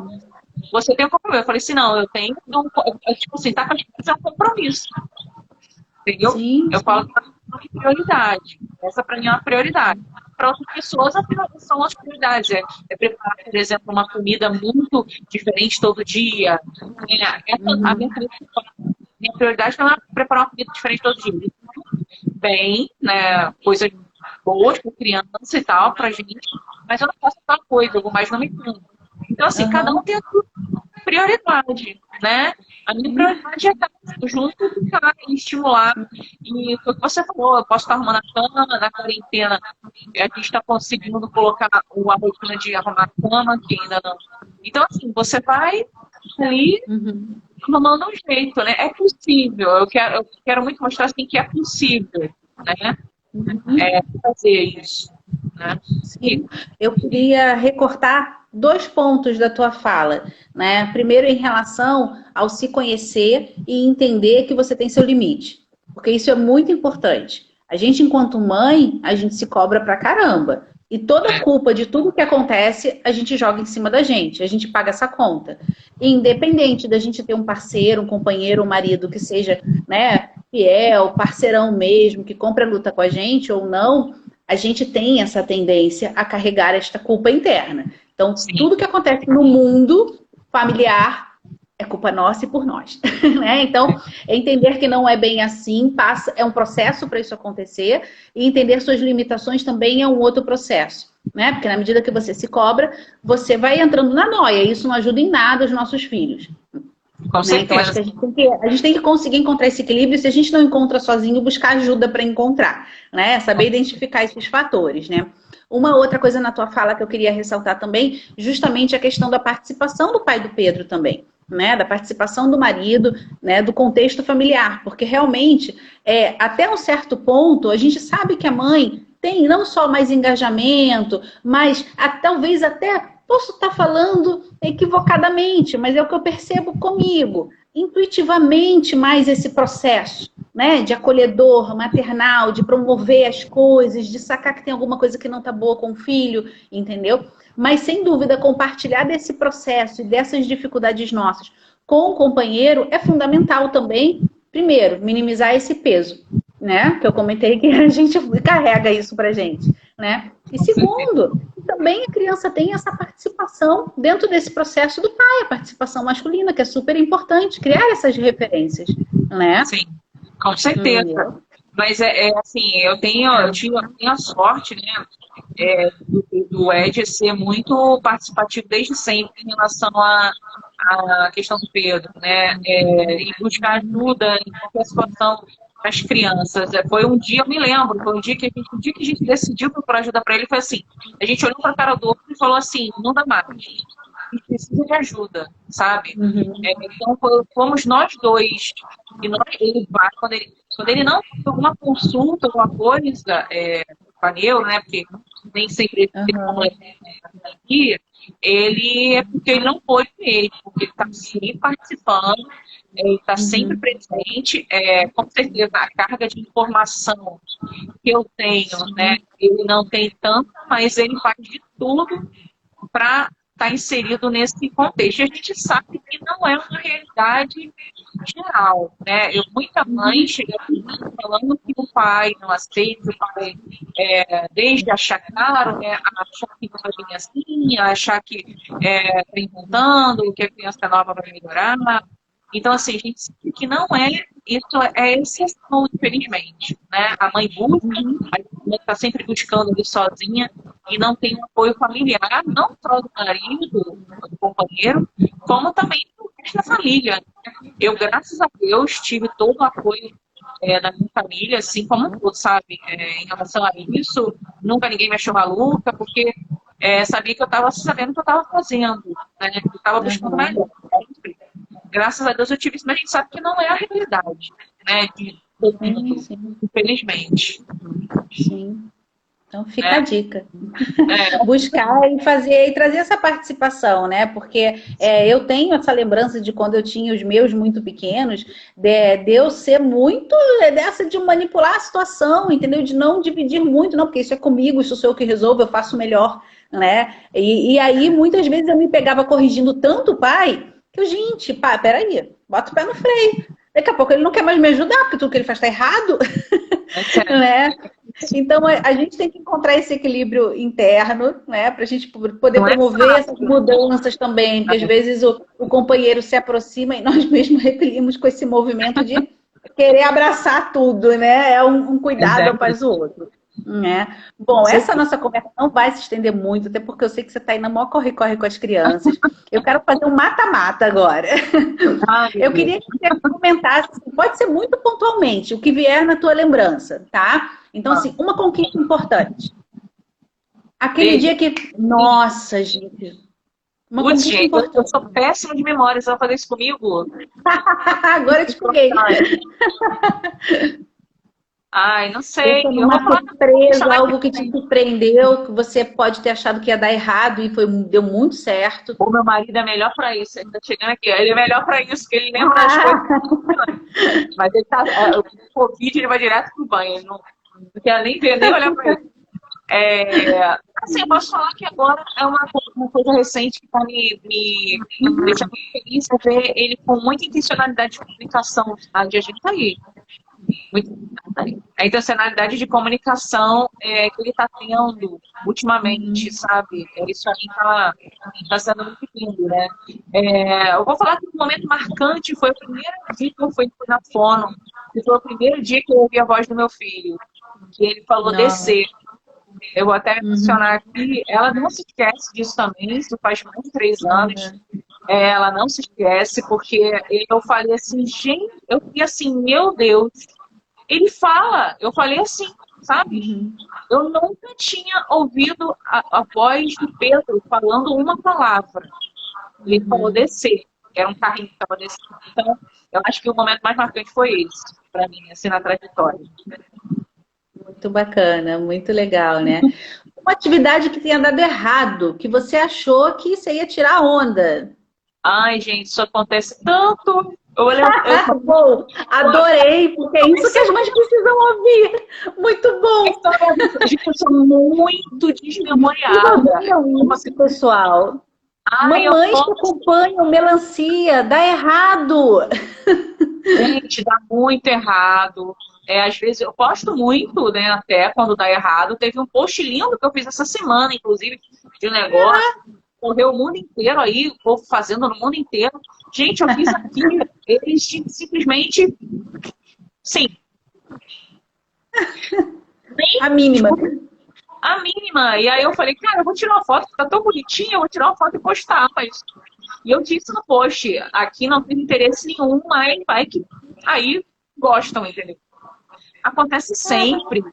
[SPEAKER 2] um compromisso. Eu falei assim, não, eu tenho tipo assim, tá com as coisas é um compromisso. Entendeu?
[SPEAKER 1] Sim,
[SPEAKER 2] eu falo que é uma prioridade. Essa para mim é uma prioridade. Para outras pessoas, são as prioridades. É preparar, por exemplo, uma comida muito diferente todo dia. A minha prioridade não é preparar uma comida diferente todo dia. Bem, né, coisas boas para criança e tal, para gente, mas eu não faço aquela coisa, eu vou mais no mercado. Então, assim, cada um tem a sua prioridade, né? A minha prioridade é estar junto com o cara e estimular. E foi o que você falou, eu posso estar arrumando a cama, na quarentena a gente está conseguindo colocar a rotina de arrumar a cama, que ainda não. Então, assim, você vai ali arrumando um jeito, né? É possível, eu quero muito mostrar assim, que é possível, né? Fazer isso. Né?
[SPEAKER 1] Sim. Eu queria recortar 2 pontos da tua fala, né? Primeiro, em relação ao se conhecer e entender que você tem seu limite, porque isso é muito importante. A gente, enquanto mãe, a gente se cobra pra caramba. E toda a culpa de tudo que acontece, a gente joga em cima da gente, a gente paga essa conta. Independente da gente ter um parceiro, um companheiro, um marido que seja, né, fiel, parceirão mesmo, que compra a luta com a gente ou não, a gente tem essa tendência a carregar esta culpa interna. Então, tudo que acontece no mundo familiar é culpa nossa e por nós. Né? Então, entender que não é bem assim, é um processo para isso acontecer, e entender suas limitações também é um outro processo. Né? Porque na medida que você se cobra, você vai entrando na noia, e isso não ajuda em nada os nossos filhos.
[SPEAKER 2] Com certeza.
[SPEAKER 1] Então, acho que a gente tem que conseguir encontrar esse equilíbrio. Se a gente não encontra sozinho, buscar ajuda para encontrar, né? Saber identificar esses fatores, né? Uma outra coisa na tua fala que eu queria ressaltar também, justamente a questão da participação do pai do Pedro também, né? Da participação do marido, né? Do contexto familiar, porque realmente, até um certo ponto, a gente sabe que a mãe tem não só mais engajamento, mas talvez até posso estar falando equivocadamente, mas é o que eu percebo comigo, intuitivamente mais esse processo, né, de acolhedor, maternal, de promover as coisas, de sacar que tem alguma coisa que não está boa com o filho, entendeu? Mas, sem dúvida, compartilhar desse processo e dessas dificuldades nossas com o companheiro é fundamental também, primeiro, minimizar esse peso, né, que eu comentei que a gente carrega isso pra gente, né? E segundo, também a criança tem essa participação dentro desse processo do pai, a participação masculina, que é super importante, criar essas referências, né?
[SPEAKER 2] Sim, com certeza. Mas assim, eu tenho a sorte, né, do Ed ser muito participativo desde sempre em relação à questão do Pedro, né? E buscar ajuda em qualquer situação. as crianças. Foi um dia, eu me lembro, foi um dia que a gente decidiu procurar ajuda para ele, foi assim, a gente olhou para a cara do outro e falou assim, não dá mais, a gente precisa de ajuda, sabe? Então fomos nós dois, e ele vai, quando ele não tem alguma consulta, alguma coisa, com a neuro, né, porque nem sempre tem como aqui, ele é porque ele não pôde mesmo, porque ele está sempre participando, ele está sempre presente, com certeza a carga de informação que eu tenho, né, ele não tem tanta, mas ele faz de tudo para estar inserido nesse contexto. E a gente sabe que não é uma realidade geral, né? Muita mãe chega aqui falando que o pai não aceita, o pai, desde achar claro, né, achar que vai vir assim, achar que está inventando, que a criança nova vai melhorar. Então, assim, a gente sabe que não isso é exceção, infelizmente, né? A mãe busca, a mãe está sempre buscando ali sozinha e não tem um apoio familiar, não só do marido, do companheiro, como também do resto da família. Eu, graças a Deus, tive todo o apoio da minha família, assim como tu, sabe, em relação a isso. Nunca ninguém me achou maluca, porque sabia que eu estava sabendo o que eu estava fazendo, né? Eu estava buscando melhor. Graças a Deus eu tive isso, mas a gente sabe que não é a realidade, né? De todo mundo, infelizmente.
[SPEAKER 1] Sim. Então fica a dica. Buscar e fazer e trazer essa participação, né? Porque eu tenho essa lembrança de quando eu tinha os meus muito pequenos, de eu ser muito dessa de manipular a situação, entendeu? De não dividir muito, não, porque isso é comigo, isso sou eu que resolvo, eu faço melhor, né? E aí muitas vezes eu me pegava corrigindo tanto o pai que eu, gente, pá, peraí, bota o pé no freio. Daqui a pouco ele não quer mais me ajudar, porque tudo que ele faz está errado, né? Então, a gente tem que encontrar esse equilíbrio interno, né? Para a gente poder promover essas mudanças também. Porque, às vezes, o companheiro se aproxima e nós mesmos repelimos com esse movimento de querer abraçar tudo, né? É um cuidado após o outro. Né? Bom, essa nossa conversa não vai se estender muito, até porque eu sei que você está aí na maior corre-corre com as crianças. Eu quero fazer um mata-mata agora. Eu queria que você comentasse, pode ser muito pontualmente, o que vier na tua lembrança, tá? Então, assim, uma conquista importante. Aquele dia que... Nossa, gente.
[SPEAKER 2] Uma conquista importante. Eu sou péssima de memória, você vai fazer isso comigo?
[SPEAKER 1] Agora eu te peguei.
[SPEAKER 2] Ai, não sei.
[SPEAKER 1] Uma surpresa, algo que te surpreendeu, que você pode ter achado que ia dar errado e deu muito certo.
[SPEAKER 2] O meu marido é melhor pra isso. Ele tá chegando aqui. Ele é melhor pra isso, que ele lembra das coisas. Mas ele tá. O Covid, ele vai direto pro banho. Ele não quer nem ver, nem olhar pra ele. Assim, eu posso falar que agora é uma coisa recente que tá me deixando muito feliz ver ele com muita intencionalidade de comunicação. A gente tá aí. A intencionalidade de comunicação que ele está tendo ultimamente, sabe? Isso aí tá sendo muito lindo, né? Eu vou falar que um momento marcante foi o primeiro dia que eu fui na fono, que foi o primeiro dia que eu ouvi a voz do meu filho, que ele falou descer. Eu vou até mencionar aqui, ela não se esquece disso também, isso faz mais de 3 anos. Ela não se esquece, porque eu falei assim, gente, eu fiquei assim, meu Deus, ele fala, eu falei assim, sabe? Eu nunca tinha ouvido a voz do Pedro falando uma palavra. Ele falou descer, era um carrinho que estava descendo. Então, eu acho que o momento mais marcante foi esse, para mim, assim, na trajetória.
[SPEAKER 1] Muito bacana, muito legal, né? Uma atividade que tenha dado errado, que você achou que você ia tirar onda.
[SPEAKER 2] Ai, gente, isso acontece tanto.
[SPEAKER 1] Bom, adorei, porque é isso que as mães precisam ouvir. Muito bom.
[SPEAKER 2] Eu sou muito desmemoriada.
[SPEAKER 1] Isso, pessoal. Mamães que acompanham melancia, dá errado.
[SPEAKER 2] Gente, dá muito errado. Às vezes eu posto muito, né? Até quando dá errado. Teve um post lindo que eu fiz essa semana, inclusive, de um negócio. Correu o mundo inteiro aí, o povo fazendo no mundo inteiro. Gente, eu fiz aqui, eles simplesmente... Sim.
[SPEAKER 1] A mínima.
[SPEAKER 2] A mínima. E aí eu falei, cara, eu vou tirar uma foto, tá tão bonitinha, eu vou tirar uma foto e postar. E eu disse no post, aqui não tem interesse nenhum, mas vai que aí gostam, entendeu? acontece sempre.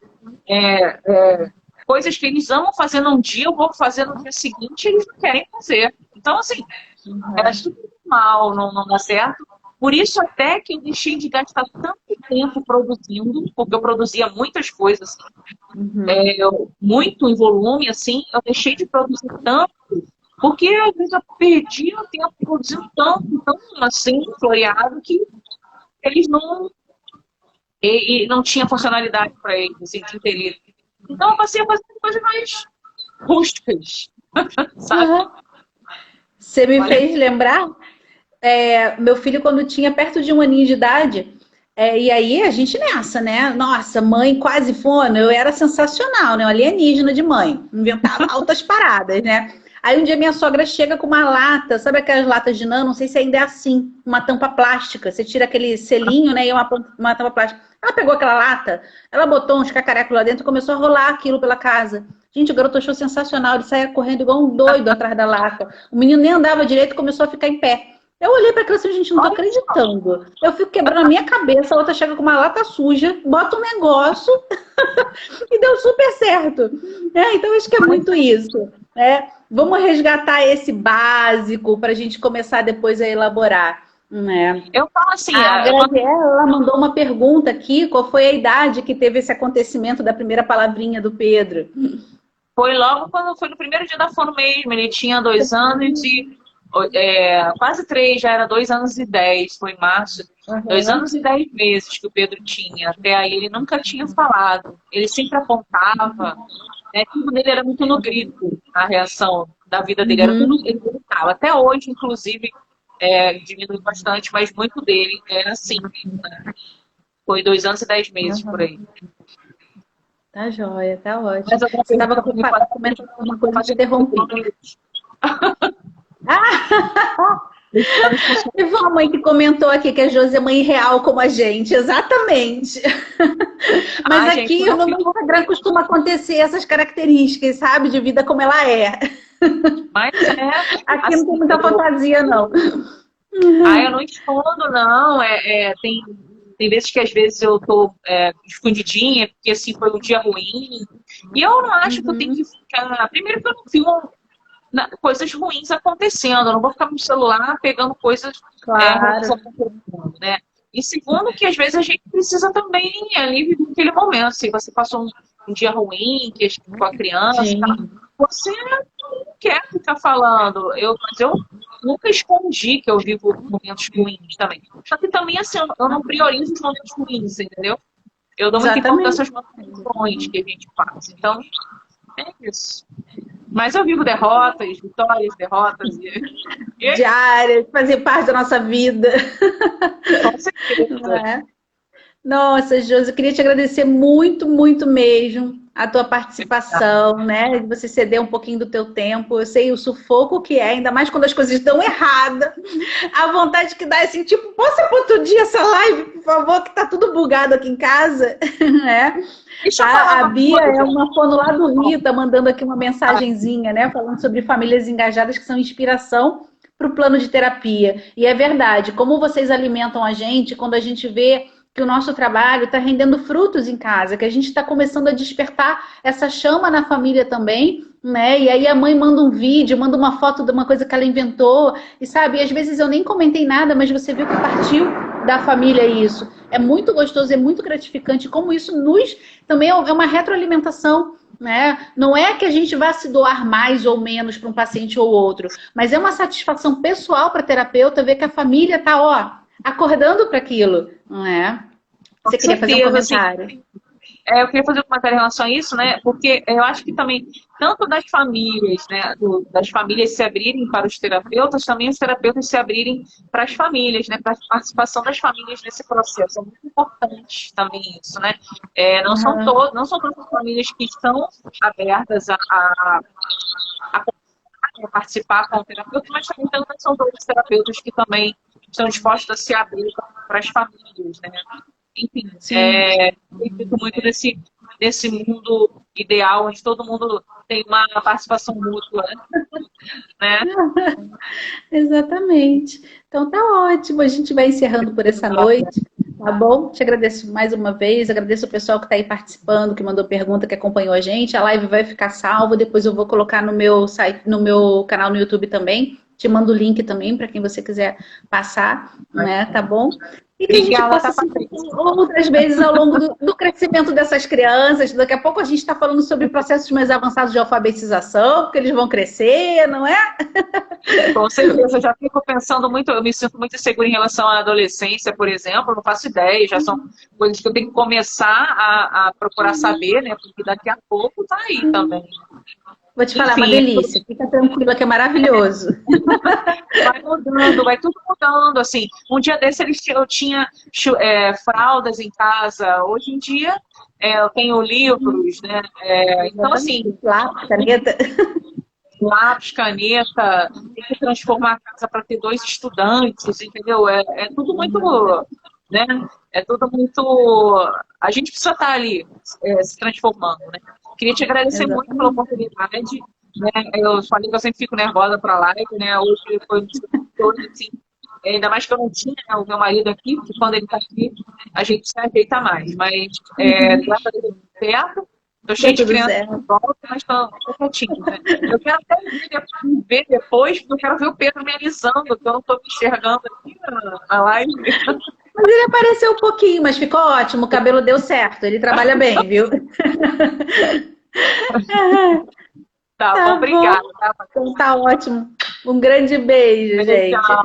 [SPEAKER 2] Coisas que eles amam fazer num dia, eu vou fazer no dia seguinte, eles não querem fazer. Então, assim, é super normal, não dá certo. Por isso até que eu deixei de gastar tanto tempo produzindo, porque eu produzia muitas coisas, muito em volume, assim, eu deixei de produzir tanto, porque às vezes eu perdi o tempo produzindo tanto, tão assim, floreado, que eles não tinha funcionalidade para eles, assim, de interesse. Então eu passei a fazer coisas mais rústicas, sabe?
[SPEAKER 1] Você me fez lembrar, meu filho quando tinha perto de 1 aninho de idade, e aí a gente nessa, né? Nossa, mãe quase fono, eu era sensacional, né? Um alienígena de mãe, inventava altas paradas, né? Aí um dia minha sogra chega com uma lata, sabe aquelas latas de nano? Não sei se ainda é assim, uma tampa plástica. Você tira aquele selinho, né? E uma tampa plástica. Ela pegou aquela lata, ela botou uns cacarecos lá dentro e começou a rolar aquilo pela casa. Gente, o garoto achou sensacional, ele saía correndo igual um doido atrás da lata. O menino nem andava direito e começou a ficar em pé. Eu olhei para aquilo assim, gente, não tô acreditando. Eu fico quebrando a minha cabeça, a outra chega com uma lata suja, bota um negócio e deu super certo. Então, acho que é muito isso. Vamos resgatar esse básico para a gente começar depois a elaborar.
[SPEAKER 2] Eu falo assim...
[SPEAKER 1] A Graziella, ela mandou uma pergunta aqui, qual foi a idade que teve esse acontecimento da primeira palavrinha do Pedro?
[SPEAKER 2] Foi logo quando foi no primeiro dia da fono mesmo, ele tinha 2 anos e... quase 3, já era 2 anos e 10, foi em março. 2 anos e 10 meses que o Pedro tinha. Até aí ele nunca tinha falado. Ele sempre apontava, né? Tudo dele era muito no grito, a reação da vida dele era tudo, ele gritava. Até hoje, inclusive, diminuiu bastante, mas muito dele era assim, né? Foi 2 anos e 10 meses por aí.
[SPEAKER 1] Tá joia, tá ótimo.
[SPEAKER 2] Mas
[SPEAKER 1] você estava comentando uma coisa, te interrompi. Teve uma mãe que comentou aqui que a Josi é mãe real como a gente, exatamente. Mas aqui gente, no meu Instagram costuma acontecer essas características, sabe? De vida como ela é.
[SPEAKER 2] Mas
[SPEAKER 1] aqui assim, não tem muita fantasia, não.
[SPEAKER 2] Eu não escondo, não. Tem vezes que às vezes eu tô escondidinha, porque assim foi um dia ruim. E eu não acho que eu tenho que ficar. Primeiro que eu não filmo coisas ruins acontecendo, eu não vou ficar no celular pegando coisas ruins acontecendo, né? E segundo, que às vezes a gente precisa também ali naquele momento, se você passou um dia ruim, que com a criança, você não quer ficar falando. Mas eu nunca escondi que eu vivo momentos ruins também. Só que também, assim, eu não priorizo os momentos ruins, entendeu? Eu dou muito importância às motivações que a gente passa. Então, é isso. Mas eu vivo derrotas, vitórias, derrotas.
[SPEAKER 1] Diárias, fazer parte da nossa vida.
[SPEAKER 2] Com certeza.
[SPEAKER 1] Nossa, Josi, eu queria te agradecer muito, muito mesmo a tua participação, né? De você ceder um pouquinho do teu tempo. Eu sei o sufoco que é, ainda mais quando as coisas dão errada. A vontade que dá é assim, tipo, posso ir para outro dia essa live, por favor, que tá tudo bugado aqui em casa, né? A Bia é uma fono lá do Rio, tá mandando aqui uma mensagenzinha, né? Falando sobre famílias engajadas que são inspiração para o plano de terapia. E é verdade, como vocês alimentam a gente quando a gente vê que o nosso trabalho está rendendo frutos em casa, que a gente está começando a despertar essa chama na família também, né? E aí a mãe manda um vídeo, manda uma foto de uma coisa que ela inventou, e sabe, e às vezes eu nem comentei nada, mas você viu que partiu da família isso. É muito gostoso, é muito gratificante, como isso também é uma retroalimentação, né? Não é que a gente vá se doar mais ou menos para um paciente ou outro, mas é uma satisfação pessoal para a terapeuta ver que a família está, acordando para aquilo, não é? Você queria fazer um comentário?
[SPEAKER 2] Assim, eu queria fazer um comentário em relação a isso, né? Porque eu acho que também, tanto das famílias, né? Das famílias se abrirem para os terapeutas, também os terapeutas se abrirem para as famílias, né? Para a participação das famílias nesse processo. É muito importante também isso, né? Não são todas as famílias que estão abertas a participar com o terapeuta, mas também são todos os terapeutas que também estão dispostos a se abrir para as famílias, né? Enfim, eu fico muito nesse mundo ideal, onde todo mundo tem uma participação mútua, né?
[SPEAKER 1] Exatamente. Então tá ótimo, a gente vai encerrando por essa noite. Tá bom? Te agradeço mais uma vez, agradeço o pessoal que está aí participando, que mandou pergunta, que acompanhou a gente. A live vai ficar salva, depois eu vou colocar no meu site, no meu canal no YouTube também. Te mando o link também para quem você quiser passar, né? Tá bom? E que a gente possa se ver outras vezes ao longo do crescimento dessas crianças. Daqui a pouco a gente está falando sobre processos mais avançados de alfabetização, porque eles vão crescer, não é?
[SPEAKER 2] Com certeza, eu já fico pensando muito, eu me sinto muito insegura em relação à adolescência, por exemplo, eu não faço ideia, já são coisas que eu tenho que começar a procurar saber, né? Porque daqui a pouco tá aí também.
[SPEAKER 1] Vou te falar, é uma delícia. Fica tranquila que é maravilhoso.
[SPEAKER 2] Vai mudando, vai tudo mudando, assim. Um dia desse eu tinha fraldas em casa. Hoje em dia eu tenho livros, né? Então, assim...
[SPEAKER 1] Lápis, caneta.
[SPEAKER 2] Lápis, caneta, tem que transformar a casa para ter 2 estudantes, entendeu? É tudo muito... Né? É tudo muito... A gente precisa estar ali se transformando, né? Queria te agradecer muito pela oportunidade. Né? Eu falei que eu sempre fico nervosa para a live, né? Hoje foi um dia assim, ainda mais que eu não tinha, né, o meu marido aqui, porque quando ele está aqui, a gente se ajeita mais. Mas, graças a Deus, perto, estou cheio de crianças em volta, mas estou quietinho. Né? Eu quero até ver depois, porque eu quero ver o Pedro me alisando, que eu não estou me enxergando aqui na live.
[SPEAKER 1] Mas ele apareceu um pouquinho, mas ficou ótimo, o cabelo deu certo, ele trabalha bem, viu?
[SPEAKER 2] Tá, obrigada. Tá?
[SPEAKER 1] Então tá ótimo. Um grande beijo, gente.
[SPEAKER 2] Tchau.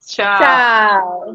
[SPEAKER 2] Tchau.
[SPEAKER 1] Tchau.